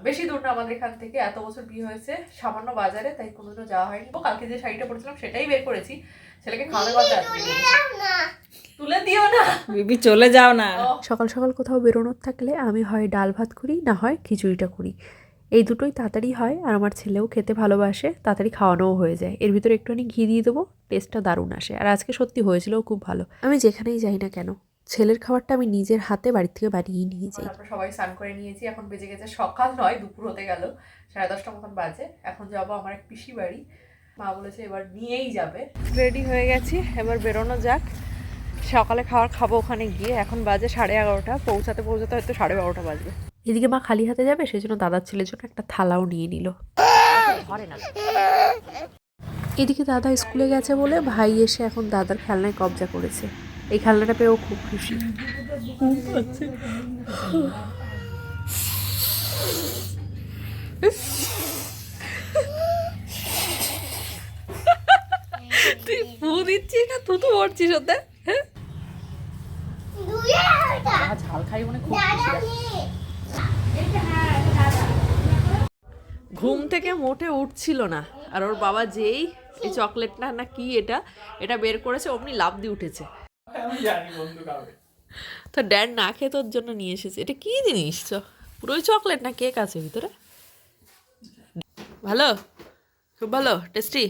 বেশি দূর না আমাদের এখান থেকে, এত বছর বিয়ে হয়েছে সামান্য বাজারে, তাই কোনোদিনও যাওয়া হয়নি। কালকে যে শাড়িটা পরেছিলাম সেটাই বের করেছি, ছেলেকে খাওয়ানোর কথা তুলে দিও না বিবি চলে যাও না। সকাল সকাল কোথাও বেরোনোর থাকলে আমি হয় ডাল ভাত করি, না হয় খিচুড়িটা করি। এই দুটোই তাড়াতাড়ি হয়, আর আমার ছেলেও খেতে ভালোবাসে, তাড়াতাড়ি খাওয়ানোও হয়ে যায়। এর ভিতরে একটুখানি ঘি দিয়ে দেবো, টেস্টটা দারুণ আসে। আর আজকে সত্যি হয়েছিল খুব ভালো। আমি যেখানেই যাই না কেন, ছেলের খাবারটা আমি নিজের হাতে বাড়ির থেকে বানিয়ে নিয়ে যাই। তারপর সবাই স্নান করে নিয়েছি, এখন বেজে গেছে সকাল নয়, দুপুর হতে গেল, 10:30 মতন বাজে। এখন যাবো আমার এক পিসি বাড়ি, মা বলেছে এবার নিয়েই যাবে। রেডি হয়ে গেছি, এবার বেরোনো যাক। সকালে খাবার খাবো ওখানে গিয়ে। এখন বাজে 11:30, পৌঁছাতে পৌঁছাতে হয়তো 12:30 বাজবে। এদিকে মা খালি হাতে যাবে, সেজন্য দাদার ছেলের জন্য একটা থালাও নিয়ে নিল। এদিকে দাদা স্কুলে গেছে বলে ভাই এসে এখন দাদার খেলনায় কবজা করেছে। এই খেলনাটা পেয়েও খুব খুশি। তুই ফু দিচ্ছিস না থুতু পড়ছিস ওতে? হ্যাঁ, ঝাল খাই মানে খুব ঘুম থেকে মোটে উঠছিল না, আর ওর বাবা যেই এই চকলেটটা না কি এটা বের করেছে, অমনি লাফ দিয়ে উঠেছে। তো ড্যাড না খেয়ে তোর জন্য নিয়ে এসেছে। এটা কি জিনিস? পুরোই চকলেট না কেক আছে ভিতরে? ভালো, খুব ভালো, টেস্টি।